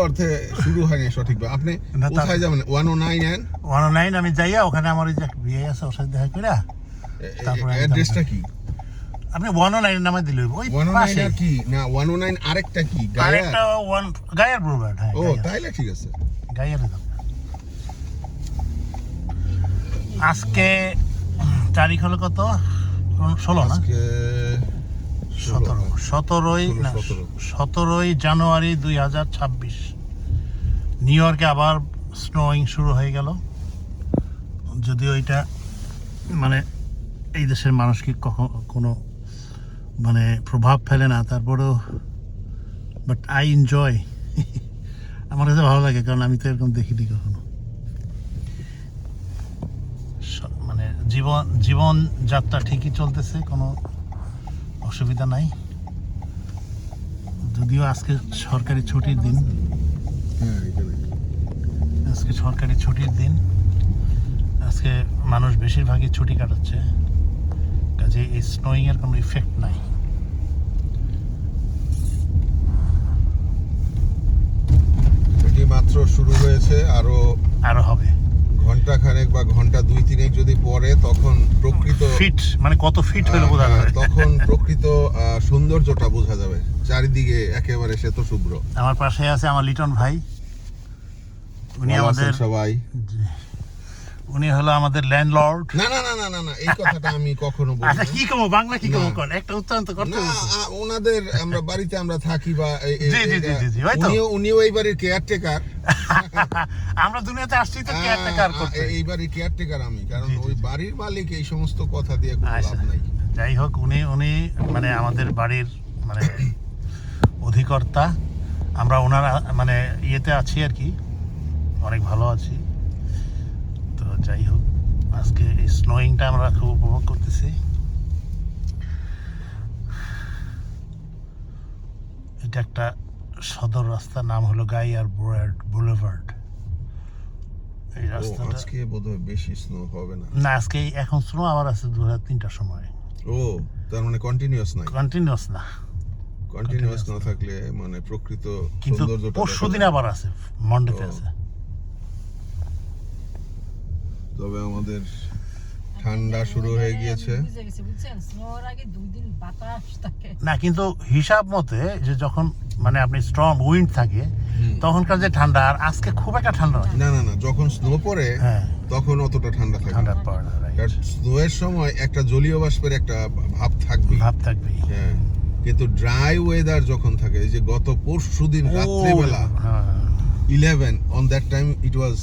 অর্থে শুরু হয়নি সঠিকভাবে। আপনি কোথায় যাবেন? 109 আমি যাইয়া ওখানে আমার ওই যে বিয়ে আছে ওর সাথে দেখা করে তারপরে অ্যাড্রেসটা কি? আপনি 109 নামে দিলে ওই 109 আর কি না 109 আরেকটা কি? আরেকটা গায়ার ব্রুভার্ড। হ্যাঁ ও তাইলে ঠিক আছে, গায়ার। আজকে তারিখ হলো কত? 16 না? 17 জানুয়ারি 2026। নিউ ইয়র্কে আবার স্নোয়িং শুরু হয়ে গেল। যদিও এটা মানে এই দেশের মানুষকে কোনো মানে প্রভাব ফেলে না, তারপরেও বাট আই এনজয়। আমার কাছে ভালো লাগে, কারণ আমি তো এরকম দেখিনি কখনো। মানে জীবন যাত্রা ঠিকই চলতেছে, কোনো অসুবিধা নাই। যদিও আজকে সরকারি ছুটির দিন, আজকে মানুষ বেশিরভাগই ছুটি কাটাচ্ছে, কাজে এই স্নোয়িং এর কোনো ইফেক্ট নাই। এটি মাত্র শুরু হয়েছে, আরো হবে ঘন্টা খানেক বা ঘন্টা 2-3 যদি পরে, তখন প্রকৃত ফিট মানে কত ফিট হলো বোঝা যাবে। তখন প্রকৃত সৌন্দর্যটা বোঝা যাবে, চারিদিকে একেবারে শ্বেত শুভ্র। আমার পাশে আছে আমার লিটন ভাই, উনি আমাদের সবাই, উনি হলো আমাদের ল্যান্ডলর্ড। না না না না না না, এই কথাটা আমি কখনো বলি না। আচ্ছা কি কমো, বাংলা কি কমো, কোন একটা উচ্চারণ তো করতে হবে। ওনাদের আমরা বাড়িতে আমরা থাকি বা জি জি জি জি, ওই তো উনিও এই বাড়ির কেয়ারটেকার। আমরা দুনিয়াতে আসছি তো কেয়ারটেকার করতে, এই বাড়ির কেয়ারটেকার আমি, কারণ ওই বাড়ির মালিক এই সমস্ত কথা দিয়ে কোনো লাভ নাই। যাই হোক, উনি মানে আমাদের বাড়ির মানে অধিকর্তা। আমরা ওনার মানে ইয়েতে আছি আর কি, অনেক ভালো আছি। তো যাই হোক, আজকে এই স্নোয়িংটা আমরা খুব উপভোগ করতেছি। এটা একটা সদর রাস্তার নাম হলো গাইয়ার বুলেভার্ড। এই রাস্তাটা আজকে বোধহয় বেশি স্নো হবে না। না, আজকে এখন স্নো আবার আছে 2-3টার সময়। ও তার মানে কন্টিনিউয়াস নাই? কন্টিনিউয়াস না, কন্টিনিউয়াস না থাকলে মানে প্রকৃত সৌন্দর্যটা পরশুদিন আবার আছে, মন্ডেতে আছে। তবে আমাদের ঠান্ডা শুরু হয়ে গিয়েছে না, কিন্তু হিসাব মতে যে যখন মানে আপনি স্ট্রং উইন্ড থাকে তখনকার যে ঠান্ডা, আর আজকে খুব একটা ঠান্ডা না না না, যখন স্নো পড়ে তখন অতটা ঠান্ডা থাকে না। কারণ স্নোয়ের সময় একটা জলীয় বাষ্পের একটা ভাব থাকবে। হ্যাঁ, কিন্তু ড্রাই ওয়েদার যখন থাকে, এই যে গত পরশুদিন রাত্রিবেলা 11 on that time it was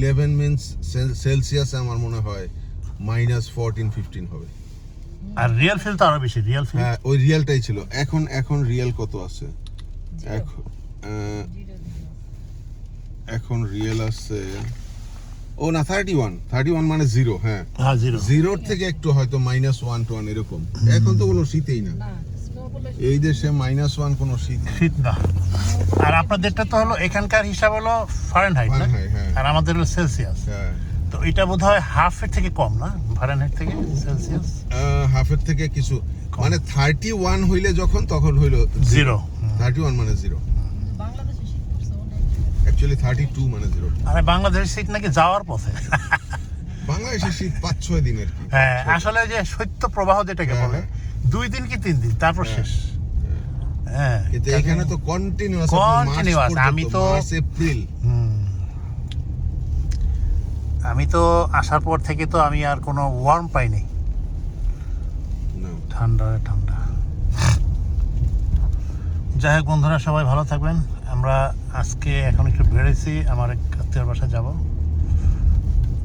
11 means Celsius আমার মনে হয় -14-15 হবে। আর রিয়েল ফিল তো আরো বেশি, রিয়েল ফিল। হ্যাঁ, ওই রিয়েলটাই ছিল। এখন রিয়েল কত আছে? এখন রিয়েল আছে ও না 31 মানে 0। হ্যাঁ 0 থেকে একটু হয়তো -1 এরকম। এখন তো কোনো শীতেই না এই দেশে, -1 কোনো শীত না। আর আপনাদেরটা তো হলো এখানকার হিসাব হলো ফারেনহাইট, আর আমাদের হলো সেলসিয়াস। তো এটা বোধহয় হাফের থেকে কম না, ফারেনহাইট থেকে সেলসিয়াস হাফের থেকে কিছু, মানে 31 হইলে যখন, তখন হইলো 0। 31 মানে 0, অ্যাকচুয়ালি 32 মানে 0। আরে বাংলাদেশের শীত নাকি যাওয়ার পথে। বাংলাদেশের শীত 5-6 দিনের কি। হ্যাঁ, আসলে যে শৈত্য প্রবাহ যেটাকে বলে 2 দিন কি 3 দিন, তারপর শেষ। হ্যাঁ, কিন্তু এখানে তো কন্টিনিউয়াস। আমি তো এপ্রিল, আমি তো আসার পর থেকে তো আমি আর কোনো ওয়ার্ম পাইনি, ঠান্ডা। যাই হোক বন্ধুরা, সবাই ভালো থাকবেন। আমরা আজকে এখন একটু বেড়েছি, আমার এক আত্মীয়র বাসায় যাব,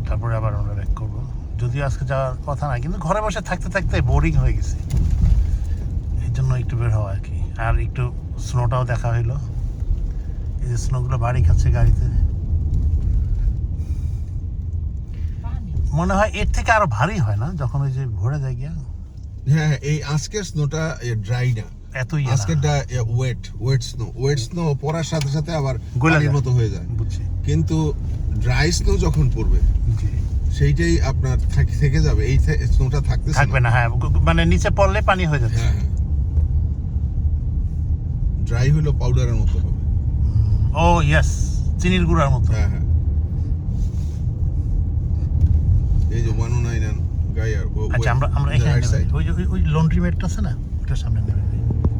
তারপরে আবার আমরা ব্যাক করবো। যদিও আজকে যাওয়ার কথা না, কিন্তু ঘরে বসে থাকতে থাকতে বোরিং হয়ে গেছে, এই জন্য একটু বের হওয়া আর কি। আর একটু স্নোটাও দেখা হইলো, এই যে স্নোগুলো বাড়ি খাচ্ছে গাড়িতে। মনে হয় এর থেকে আরো ভারী হয় না যখন ওই যে ঘুরে যায় গিয়া। হ্যাঁ, এই আজকের স্নোটা ড্রাই না, আজকেরটা ওয়েট স্নো পড়ার সাথে সাথে আবার পানির মতো হয়ে যায়। কিন্তু ড্রাই স্নো যখন পড়বে সেইটাই আপনার থেকে যাবে, এই স্নোটা থাকবে না। হ্যাঁ, মানে নিচে পড়লে পানি হয়ে যাচ্ছে। ড্রাই হলো পাউডারের মতো হবে। ও ইয়েস, চিনির গুঁড়ার মতো। হ্যাঁ হ্যাঁ, এই যে 109 গাইয়ার। আচ্ছা আমরা এখানে নেমে, ওই লন্ড্রি মেটটা আছে না, ওটার সামনে নেমে।